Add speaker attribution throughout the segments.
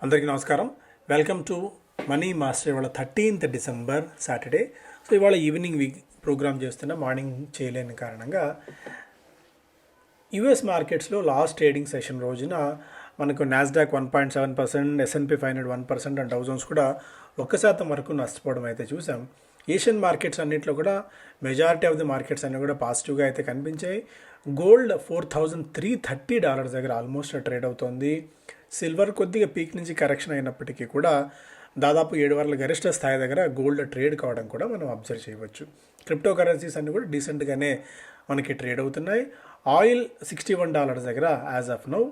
Speaker 1: అందరికీ నమస్కారం. Welcome to money master. ఇవాళ 13th డిసెంబర్ సాటర్డే. సో ఇవాళ ఈవినింగ్ ప్రోగ్రామ్ చేస్తున్న, మార్నింగ్ చేయలేని కారణంగా యుఎస్ మార్కెట్స్లో లాస్ట్ ట్రేడింగ్ సెషన్ రోజున మనకు Nasdaq 1.7%, S&P 500 1% and down Jones కూడా 1% వరకు నష్టపోవడం అయితే చూసాం. ఏషియన్ మార్కెట్స్ అన్నింటిలో కూడా మెజారిటీ ఆఫ్ ది మార్కెట్స్ అన్నీ కూడా పాజిటివ్గా అయితే కనిపించాయి. గోల్డ్ $4,330 దగ్గర ఆల్మోస్ట్ ట్రేడ్ అవుతోంది. సిల్వర్ కొద్దిగా పీక్ నుంచి కరెక్షన్ అయినప్పటికీ కూడా దాదాపు 7 వారాల గరిష్ట స్థాయి దగ్గర గోల్డ్ ట్రేడ్ కావడం కూడా మనం అబ్జర్వ్ చేయవచ్చు. క్రిప్టో కరెన్సీస్ అన్నీ కూడా డీసెంట్గానే మనకి ట్రేడ్ అవుతున్నాయి. ఆయిల్ $61 దగ్గర యాజ్ ఆఫ్ నౌ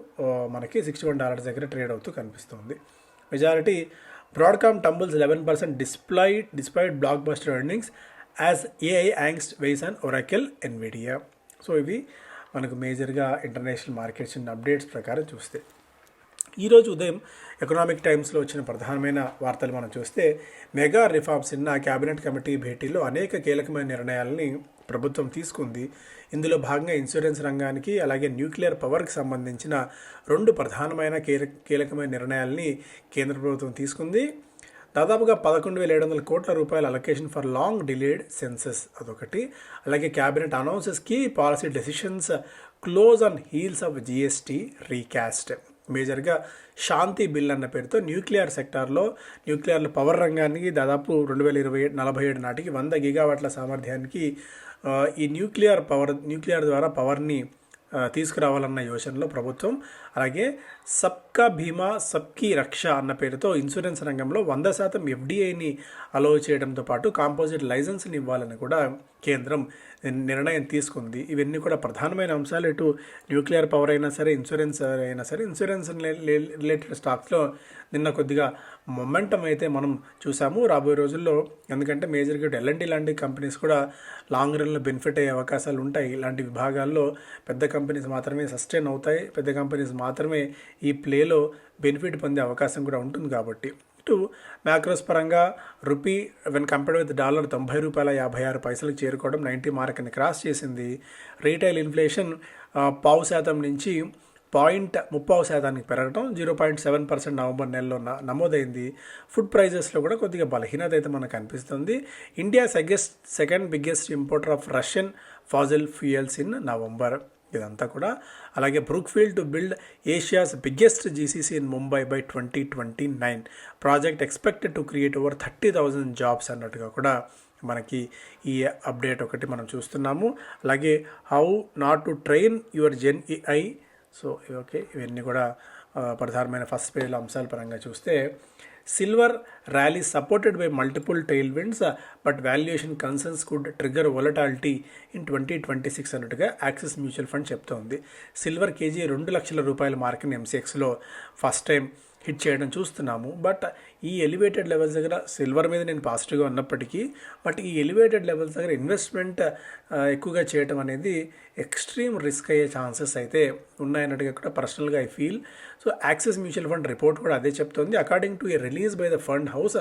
Speaker 1: మనకి $61 దగ్గర ట్రేడ్ అవుతూ కనిపిస్తుంది. Majority Broadcom tumbles 11% despite blockbuster earnings as AI angst weighs on Oracle, Nvidia. So ఇవి మనకు మేజర్గా ఇంటర్నేషనల్ మార్కెట్స్ అప్డేట్స్ ప్రకారం చూస్తే ఈరోజు ఉదయం ఎకనామిక్ టైమ్స్లో వచ్చిన ప్రధానమైన వార్తలు మనం చూస్తే మెగా రిఫార్మ్స్ క్యాబినెట్ కమిటీ భేటీలో అనేక కీలకమైన నిర్ణయాలని ప్రభుత్వం తీసుకుంది. ఇందులో భాగంగా ఇన్సూరెన్స్ రంగానికి అలాగే న్యూక్లియర్ పవర్కి సంబంధించిన 2 ప్రధానమైన కీలకమైన నిర్ణయాలని కేంద్ర ప్రభుత్వం తీసుకుంది. దాదాపుగా 11,700 కోట్ల రూపాయల allocation for long delayed census అదొకటి. అలాగే cabinet announces key policy decisions close on heels of GST recast. మేజర్గా శాంతి బిల్ అన్న పేరుతో న్యూక్లియర్ సెక్టార్లో పవర్ రంగానికి దాదాపు 2047 నాటికి 100 గిగావాట్ల సామర్థ్యానికి ఈ న్యూక్లియర్ ద్వారా పవర్ని తీసుకురావాలన్న యోచనలో ప్రభుత్వం, అలాగే సబ్కా బీమా సబ్కీ రక్ష అన్న పేరుతో ఇన్సూరెన్స్ రంగంలో 100% ఎఫ్డిఐని అలో చేయడంతో పాటు కాంపోజిట్ లైసెన్స్ని ఇవ్వాలని కూడా కేంద్రం నిర్ణయం తీసుకుంది. ఇవన్నీ కూడా ప్రధానమైన అంశాలు. ఇటు న్యూక్లియర్ పవర్ అయినా సరే, ఇన్సూరెన్స్ రిలేటెడ్ స్టాక్స్లో నిన్న కొద్దిగా మొమెంటం అయితే మనం చూసాము. రాబోయే రోజుల్లో ఎందుకంటే మేజర్గా L&T లాంటి కంపెనీస్ కూడా లాంగ్ రన్లో బెనిఫిట్ అయ్యే అవకాశాలు ఉంటాయి. ఇలాంటి విభాగాల్లో పెద్ద కంపెనీస్ మాత్రమే సస్టైన్ అవుతాయి, పెద్ద కంపెనీస్ మాత్రమే ఈ ప్లేలో బెనిఫిట్ పొందే అవకాశం కూడా ఉంటుంది. కాబట్టి ఇటు మ్యాక్రోస్ పరంగా రూపీ వెన్ కంపేర్డ్ విత్ $90 $56 చేరుకోవడం 90 మార్క్ని క్రాస్ చేసింది. రీటైల్ ఇన్ఫ్లేషన్ 0.5% నుంచి 0.30% పెరగడం 0.7% నవంబర్ నెలలో నమోదైంది. ఫుడ్ ప్రైజెస్లో కూడా కొద్దిగా బలహీనత అయితే మనకు కనిపిస్తుంది. India second biggest importer of Russian fossil fuels in November. ఇదంతా కూడా అలాగే Brookfield to build Asia's biggest GCC in Mumbai by 2029. Project expected to create over 30,000 jobs అన్నట్టుగా కూడా మనకి ఈ అప్డేట్ ఒకటి మనం చూస్తున్నాము. అలాగే how not to train your gen AI. So okay, ఇవన్నీ కూడా ప్రధానమైన ఫస్ట్ పేజ్లో అంశాల పరంగా చూస్తే silver rally supported by multiple tailwinds but valuation concerns could trigger volatility in 2026 అన్నట్టుగా యాక్సిస్ మ్యూచువల్ ఫండ్ చెప్తోంది. సిల్వర్ కేజీ 2 లక్షల రూపాయల మార్కుని MCXలో ఫస్ట్ టైం హిట్ చేయడం చూస్తున్నాము. బట్ ఈ ఎలివేటెడ్ లెవెల్స్ దగ్గర సిల్వర్ మీద నేను పాజిటివ్గా ఉన్నప్పటికీ బట్ ఈ ఎలివేటెడ్ లెవెల్స్ దగ్గర ఇన్వెస్ట్మెంట్ ఎక్కువగా చేయడం అనేది ఎక్స్ట్రీమ్ రిస్క్ అయ్యే ఛాన్సెస్ అయితే ఉన్నాయన్నట్టుగా కూడా పర్సనల్గా I feel. So axis mutual fund report కూడా అదే చెప్తోంది. According to A release by the fund house,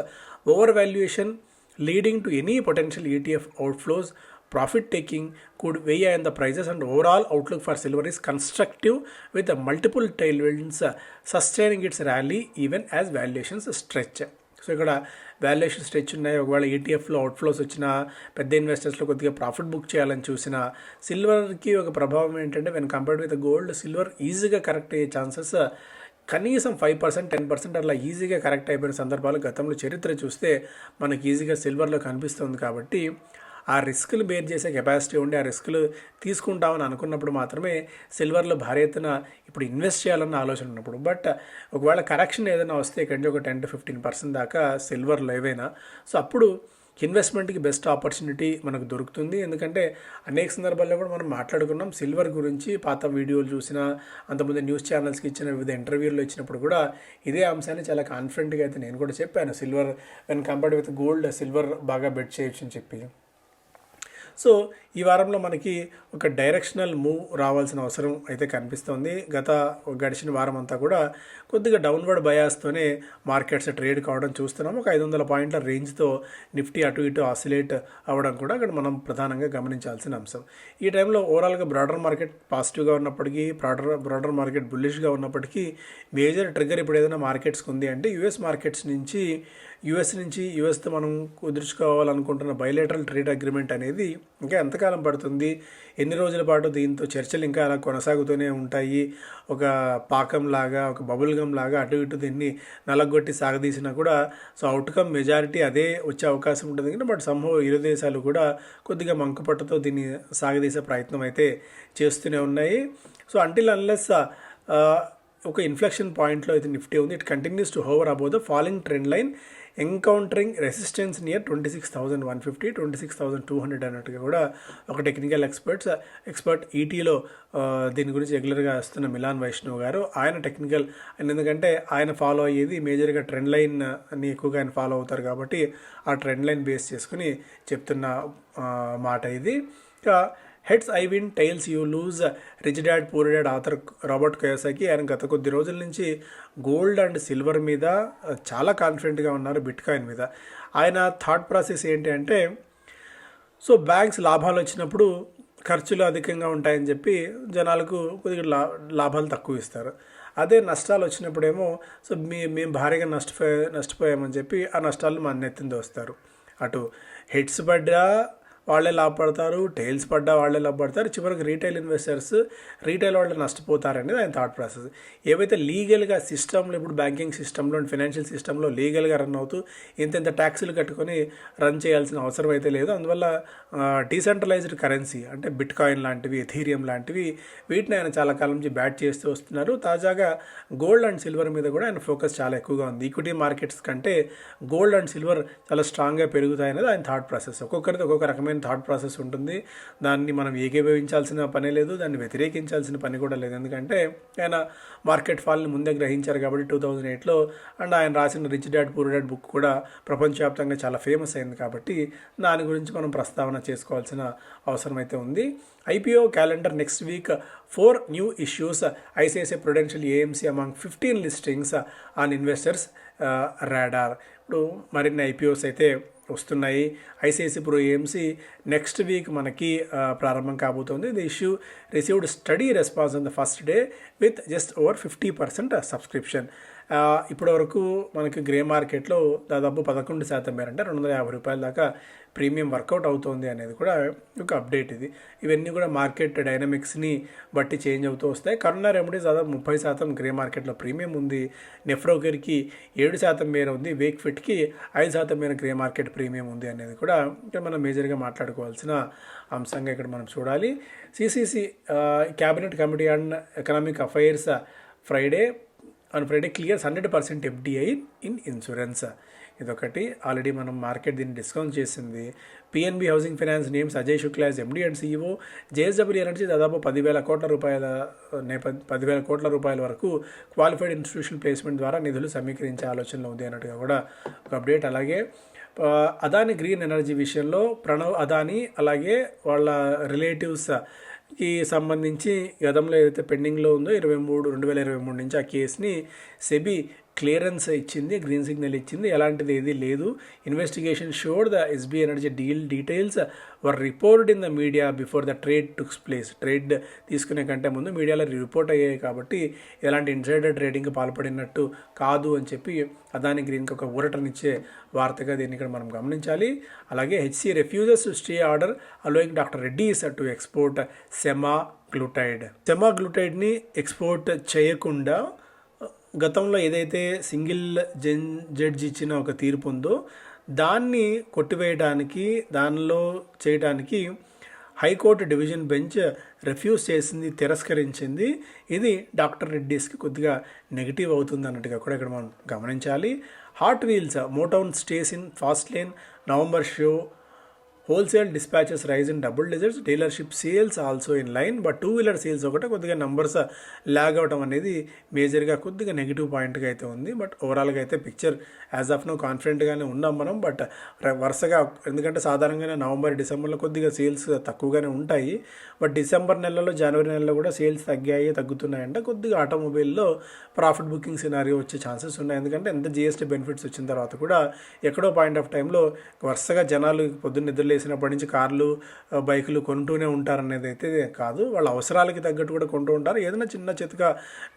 Speaker 1: over valuation leading to any potential ETF outflows, profit taking could weigh on the prices, and overall outlook for silver is constructive with the multiple tailwinds sustaining its rally even as valuations stretch. So ఇక్కడ valuation stretch ఉన్నాయి. ఒకవేళ ETFలో outflows వచ్చిన పెద్ద ఇన్వెస్టర్స్లో కొద్దిగా profit book చేయాలని చూసిన సిల్వర్కి ఒక ప్రభావం ఏంటంటే when compared with gold, silver ఈజీగా కరెక్ట్ అయ్యే ఛాన్సెస్ కనీసం 5% 10% అట్లా ఈజీగా కరెక్ట్ అయిపోయిన సందర్భాలు గతంలో చరిత్ర చూస్తే మనకి ఈజీగా సిల్వర్లో కనిపిస్తుంది. కాబట్టి ఆ రిస్కులు బేర్ చేసే కెపాసిటీ ఉండి ఆ రిస్కులు తీసుకుంటామని అనుకున్నప్పుడు మాత్రమే సిల్వర్లో భారీ ఎత్తున ఇప్పుడు ఇన్వెస్ట్ చేయాలన్న ఆలోచన ఉన్నప్పుడు. బట్ ఒకవేళ కరెక్షన్ ఏదైనా వస్తే ఇక్కడి నుంచి ఒక 10 to 15% దాకా సిల్వర్లో ఏవైనా, సో అప్పుడు ఇన్వెస్ట్మెంట్కి బెస్ట్ ఆపర్చునిటీ మనకు దొరుకుతుంది. ఎందుకంటే అనేక సందర్భాల్లో కూడా మనం మాట్లాడుకున్నాం సిల్వర్ గురించి. పాత వీడియోలు చూసినా, అంతకుముందు న్యూస్ ఛానల్స్కి ఇచ్చిన వివిధ ఇంటర్వ్యూల్లో ఇచ్చినప్పుడు కూడా ఇదే అంశాన్ని చాలా కాన్ఫిడెంట్గా అయితే నేను కూడా చెప్పాను. Silver when compared with gold silver బాగా బెట్ చేయొచ్చు అని చెప్పి. సో ఈ వారంలో మనకి ఒక డైరెక్షనల్ మూవ్ రావాల్సిన అవసరం అయితే కనిపిస్తోంది. గడిచిన వారం అంతా కూడా కొద్దిగా డౌన్వర్డ్ బయాస్తోనే మార్కెట్స్ ట్రేడ్ కావడం చూస్తున్నాం. ఒక 500 పాయింట్ల రేంజ్తో నిఫ్టీ అటు ఇటు ఆసిలేట్ అవ్వడం కూడా అక్కడ మనం ప్రధానంగా గమనించాల్సిన అంశం. ఈ టైంలో ఓవరాల్గా బ్రాడర్ మార్కెట్ పాజిటివ్గా ఉన్నప్పటికీ, బ్రాడర్ మార్కెట్ బుల్లిష్గా ఉన్నప్పటికీ మేజర్ ట్రిగ్గర్ ఇప్పుడు ఏదైనా మార్కెట్స్కి ఉంది అంటే యుఎస్తో మనం కుదుర్చుకోవాలనుకుంటున్న బైలేటరల్ ట్రేడ్ అగ్రిమెంట్ అనేది ఇంకా ఎంతకాలం పడుతుంది, ఎన్ని రోజుల పాటు దీంతో చర్చలు ఇంకా అలా కొనసాగుతూనే ఉంటాయి. ఒక పాకంలాగా, ఒక బబుల్ గమ్ లాగా అటు ఇటు దీన్ని నలగొట్టి సాగదీసినా కూడా సో అవుట్కమ్ మెజారిటీ అదే వచ్చే అవకాశం ఉంటుంది. కానీ బట్ సంభవ ఇరు దేశాలు కూడా కొద్దిగా మంకుపట్టుతో దీన్ని సాగదీసే ప్రయత్నం అయితే చేస్తూనే ఉన్నాయి. సో అంటిల్ అన్లెస్ ఒక ఇన్ఫ్లెక్షన్ పాయింట్లో అయితే నిఫ్టీ ఉంది. It continues to hover above the falling trend line encountering resistance near 26,150, 26,200 అన్నట్టుగా కూడా ఒక టెక్నికల్ ఎక్స్పర్ట్ ఈటీలో దీని గురించి రెగ్యులర్గా వస్తున్న మిలాన్ వైష్ణవ్ గారు, ఆయన టెక్నికల్ ఎందుకంటే ఆయన ఫాలో అయ్యేది మేజర్గా ట్రెండ్ లైన్ని ఎక్కువగా ఆయన ఫాలో అవుతారు కాబట్టి ఆ ట్రెండ్ లైన్ బేస్ చేసుకుని చెప్తున్న మాట ఇది. ఇంకా heads I win tails you lose, rich dad poor dad author Robert Kiyosaki ఆయన గత కొద్ది రోజుల నుంచి గోల్డ్ అండ్ సిల్వర్ మీద చాలా కాన్ఫిడెంట్గా ఉన్నారు, బిట్కాయిన్ మీద. ఆయన థాట్ ప్రాసెస్ ఏంటి అంటే సో బ్యాంక్స్ లాభాలు వచ్చినప్పుడు ఖర్చులు అధికంగా ఉంటాయని చెప్పి జనాలకు కొద్దిగా లాభాలు తక్కువ ఇస్తారు. అదే నష్టాలు వచ్చినప్పుడేమో సో మేము భారీగా నష్టపోయామని చెప్పి ఆ నష్టాలను మన నెత్తింది వస్తారు. అటు హెడ్స్ పడ్డా వాళ్ళే లాభపడతారు, టైల్స్ పడ్డా వాళ్ళే లాభపడతారు, చివరికి రీటైల్ వాళ్ళు నష్టపోతారనేది ఆయన థాట్ ప్రాసెస్. ఏవైతే లీగల్గా సిస్టంలో ఇప్పుడు బ్యాంకింగ్ సిస్టంలో ఫైనాన్షియల్ సిస్టంలో లీగల్గా రన్ అవుతూ ఇంత ట్యాక్సులు కట్టుకొని రన్ చేయాల్సిన అవసరం అయితే లేదు. అందువల్ల డీసెంట్రలైజ్డ్ కరెన్సీ అంటే బిట్కాయిన్ లాంటివి, ఎథీరియం లాంటివి వీటిని ఆయన చాలా కాలం నుంచి బ్యాట్ చేస్తూ వస్తున్నారు. తాజాగా గోల్డ్ అండ్ సిల్వర్ మీద కూడా ఆయన ఫోకస్ చాలా ఎక్కువగా ఉంది. ఈక్విటీ మార్కెట్స్ కంటే గోల్డ్ అండ్ సిల్వర్ చాలా స్ట్రాంగ్గా పెరుగుతాయనేది ఆయన థాట్ ప్రాసెస్. ఒక్కొక్కరిది ఒక్కొక్క రకమైన థాట్ ప్రాసెస్ ఉంటుంది. దాన్ని మనం ఏకీభవించాల్సిన పనే లేదు, దాన్ని వ్యతిరేకించాల్సిన పని కూడా లేదు. ఎందుకంటే ఆయన మార్కెట్ ఫాల్ని ముందే గ్రహించారు కాబట్టి 2008లో, అండ్ ఆయన రాసిన rich dad poor dad book కూడా ప్రపంచవ్యాప్తంగా చాలా ఫేమస్ అయింది కాబట్టి దాని గురించి మనం ప్రస్తావన చేసుకోవాల్సిన అవసరం అయితే ఉంది. IPO calendar next week, 4 new issues, ICICI Prudential AMC among 15 listings on investors radar. ఇప్పుడు మరిన్ని IPOs అయితే వస్తున్నాయి. ICICI Pro AMC next week మనకి ప్రారంభం కాబోతోంది. The issue received study response on the first day with just over 50% subscription. ఇప్పటి వరకు మనకి గ్రే మార్కెట్లో దాదాపు 11% మేర అంటే $250 దాకా ప్రీమియం వర్కౌట్ అవుతుంది అనేది కూడా ఒక అప్డేట్. ఇవన్నీ కూడా మార్కెట్ డైనమిక్స్ని బట్టి చేంజ్ అవుతూ వస్తాయి. కరోనా రెమెడీస్ దాదాపు 30% గ్రే మార్కెట్లో ప్రీమియం ఉంది. నెఫ్రోకేర్కి 7% మేర ఉంది. వేక్ ఫిట్కి 5% మేర గ్రే మార్కెట్ ప్రీమియం ఉంది అనేది కూడా ఇక్కడ మనం మేజర్గా మాట్లాడుకోవాల్సిన అంశంగా ఇక్కడ మనం చూడాలి. CCC cabinet committee on economic affairs on Friday clears 100% FDI in insurance. ఇదొకటి. ఆల్రెడీ మనం మార్కెట్ దీన్ని డిస్కౌంట్ చేసింది. PNB housing finance names Ajay Shukla as MD and CEO. JSW energy దాదాపు 10,000 కోట్ల రూపాయల వరకు క్వాలిఫైడ్ ఇన్స్టిట్యూషనల్ ప్లేస్మెంట్ ద్వారా నిధులు సమీకరించే ఆలోచనలో ఉంది అన్నట్టుగా కూడా ఒక అప్డేట్. అలాగే అదాని గ్రీన్ ఎనర్జీ విషయంలో ప్రణవ్ అదాని అలాగే వాళ్ళ రిలేటివ్స్కి సంబంధించి గతంలో ఏదైతే పెండింగ్లో ఉందో 2023 నుంచి ఆ కేసుని సెబీ క్లియరెన్స్ ఇచ్చింది, గ్రీన్ సిగ్నల్ ఇచ్చింది. ఎలాంటిది ఏది లేదు. Investigation showed the SB energy details were report in the media before the trade took place. Trade తీసుకునే కంటే ముందు మీడియాలో రిపోర్ట్ అయ్యాయి కాబట్టి ఎలాంటి ఇన్సైడర్ ట్రేడింగ్కి పాల్పడినట్టు కాదు అని చెప్పి అదాని గ్రీన్కి ఒక ఊరటనిచ్చే వార్తగా దీన్ని ఇక్కడ మనం గమనించాలి. అలాగే HC refuses to stay order allowing doctor Reddy's to export సెమాగ్లూటైడ్ని ఎక్స్పోర్ట్ చేయకుండా గతంలో ఏదైతే సింగిల్ జడ్జి ఇచ్చిన ఒక తీర్పు ఉందో దాన్ని కొట్టివేయడానికి, దానిలో చేయడానికి హైకోర్టు డివిజన్ బెంచ్ రిఫ్యూజ్ చేసింది, తిరస్కరించింది. ఇది డాక్టర్ రెడ్డీస్కి కొద్దిగా నెగిటివ్ అవుతుంది అన్నట్టుగా కూడా ఇక్కడ మనం గమనించాలి. Hot wheels Motown stays in fast lane November show wholesale dispatches rise in double digits, dealership sales also in line, but two wheeler sales ఒకటే కొద్దిగా నంబర్స్ ల్యాగ్ అవడం అనేది మేజర్గా కొద్దిగా నెగిటివ్ పాయింట్గా అయితే ఉంది. బట్ ఓవరాల్గా అయితే పిక్చర్ యాజ్ ఆఫ్ నో కాన్ఫిడెంట్గానే ఉన్నాం మనం. బట్ వరుసగా ఎందుకంటే సాధారణంగానే నవంబర్ డిసెంబర్లో కొద్దిగా సేల్స్ తక్కువగానే ఉంటాయి. బట్ డిసెంబర్ నెలలో జనవరి నెలలో కూడా సేల్స్ తగ్గుతున్నాయంటే కొద్దిగా ఆటోమొబైల్లో ప్రాఫిట్ బుకింగ్ సినారియో వచ్చే ఛాన్సెస్ ఉన్నాయి. ఎందుకంటే ఎంత జిఎస్టీ బెనిఫిట్స్ వచ్చిన తర్వాత కూడా ఎక్కడో పాయింట్ ఆఫ్ టైంలో వరుసగా జనాలు పొద్దున్న నిద్రలేసినప్పటి నుంచి కార్లు బైకులు కొంటూనే ఉంటారనేది అయితే కాదు, వాళ్ళ అవసరాలకి తగ్గట్టు కూడా కొంటూ ఉంటారు. ఏదైనా చిన్న చితక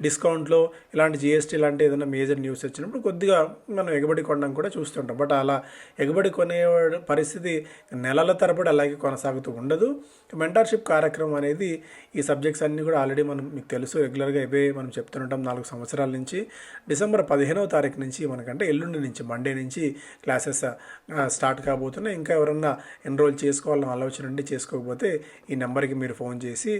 Speaker 1: డిస్కౌంట్లో ఇలాంటి జిఎస్టీ లాంటి ఏదైనా మేజర్ న్యూస్ వచ్చినప్పుడు కొద్దిగా మనం ఎగబడి కొనడం కూడా చూస్తుంటాం. బట్ అలా ఎగబడి కొనే పరిస్థితి నెలల తరబడి అలాగే కొనసాగుతూ ఉండదు. మెంటర్షిప్ కార్యక్రమం అనేది ఈ సబ్జెక్ట్స్ అన్నీ కూడా ఆల్రెడీ మీకు తెలుసు, రెగ్యులర్గా ఇవే మనం చెప్తుంటాం 4 సంవత్సరాల నుంచి. డిసెంబర్ 15వ తారీఖు నుంచి మనకంటే ఎల్లుండి నుంచి మండే నుంచి క్లాసెస్ స్టార్ట్ కాబోతున్నాయి. ఇంకా ఎవరన్నా ఎన్రోల్ చేసుకోవాలని ఆలోచన ఉండి చేసుకోకపోతే ఈ నెంబర్కి మీరు ఫోన్ చేసి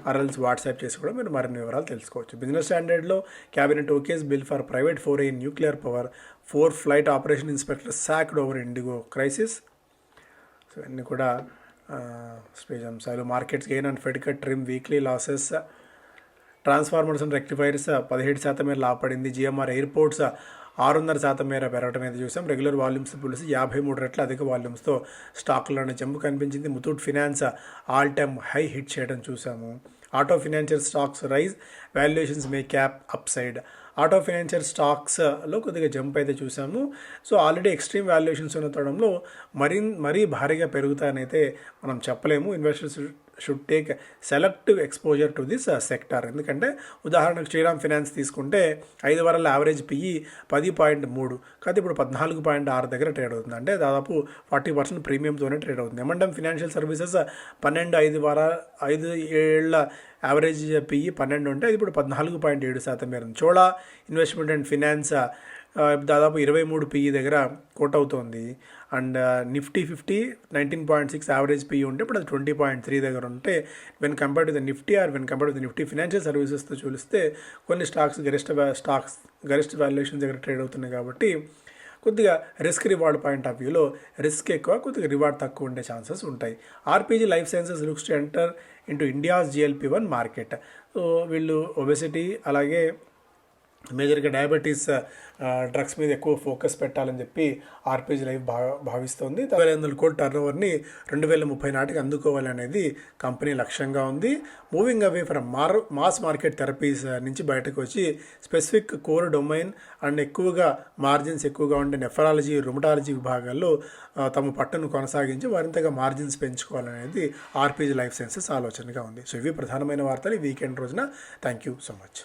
Speaker 1: ఆర్ఎల్స్ వాట్సాప్ చేసి కూడా మీరు మరిన్ని వివరాలు తెలుసుకోవచ్చు. బిజినెస్ స్టాండర్డ్లో cabinet okays bill for private 4A nuclear power, 4 flight operation inspector sacked over IndiGo crisis. So అన్నీ కూడా స్పేస్ అంశాలు. Markets gain and Fed cut trim weekly losses. Transformers and Rectifiers 17% మేర లాభపడింది. జిఎంఆర్ ఎయిర్పోర్ట్స్ 600% మేర పెరగడం అయితే చూసాం. రెగ్యులర్ వాల్యూమ్స్ పోలిసి 53 రెట్ల అధిక వాల్యూమ్స్తో స్టాకుల్లోనే జంపు కనిపించింది. Muthoot finance all time high hit చేయడం చూసాము. Auto financial stocks rise, valuations may cap upside. Auto financial స్టాక్స్లో కొద్దిగా జంప్ అయితే చూసాము. సో ఆల్రెడీ ఎక్స్ట్రీమ్ వాల్యుయేషన్స్ ఉన్న తరుణంలో మరీ భారీగా పెరుగుతాయని అయితే మనం చెప్పలేము. Investors should take selective exposure to this sector. ఎందుకంటే ఉదాహరణకు శ్రీరామ్ ఫినాన్స్ తీసుకుంటే 5 వారాల యావరేజ్ పిఈ 10.3, కాదు ఇప్పుడు 14.6 దగ్గర ట్రేడ్ అవుతుంది. అంటే దాదాపు 40% ప్రీమియంతోనే ట్రేడ్ అవుతుంది. M&M ఫినాన్షియల్ సర్వీసెస్ 5 ఏళ్ల యావరేజ్ పిఈ 12 ఉంటే అది ఇప్పుడు 14.7% మేర. చోళా ఇన్వెస్ట్మెంట్ అండ్ ఫినాన్స్ దాదాపు 23 పిఈ దగ్గర కోట్ అవుతోంది. అండ్ నిఫ్టీ 50 19.6 యావరేజ్ పిఈ ఉంటే ఇప్పుడు అది 20.3 దగ్గర ఉంటే when compared to the Nifty or when compared to the Nifty financial సర్వీసెస్తో చూస్తే కొన్ని స్టాక్స్ గరిష్ట వాల్యుయేషన్ దగ్గర ట్రేడ్ అవుతున్నాయి. కాబట్టి కొద్దిగా రిస్క్ రివార్డ్ పాయింట్ ఆఫ్ వ్యూలో రిస్క్ ఎక్కువ, కొద్దిగా రివార్డ్ తక్కువ ఉండే ఛాన్సెస్ ఉంటాయి. RPG life sciences looks to enter into India's GLP-1 market. So వీళ్ళు ఒబెసిటీ అలాగే మేజర్గా డయాబెటీస్ డ్రగ్స్ మీద ఎక్కువ ఫోకస్ పెట్టాలని చెప్పి ఆర్పీజీ లైఫ్ భావిస్తోంది. 1,500 కోట్ల టర్నోవర్ని 2030 నాటికి అందుకోవాలనేది కంపెనీ లక్ష్యంగా ఉంది. Moving away from mass market therapies నుంచి బయటకు వచ్చి స్పెసిఫిక్ కోర్ డొమైన్ అండ్ ఎక్కువగా మార్జిన్స్ ఎక్కువగా ఉండే నెఫరాలజీ, రుమటాలజీ విభాగాల్లో తమ పట్టును కొనసాగించి మరింతగా మార్జిన్స్ పెంచుకోవాలనేది ఆర్పీజీ లైఫ్ సైన్సెస్ ఆలోచనగా ఉంది. సో ఇవి ప్రధానమైన వార్తలు ఈ వీకెండ్ రోజున. Thank you so much.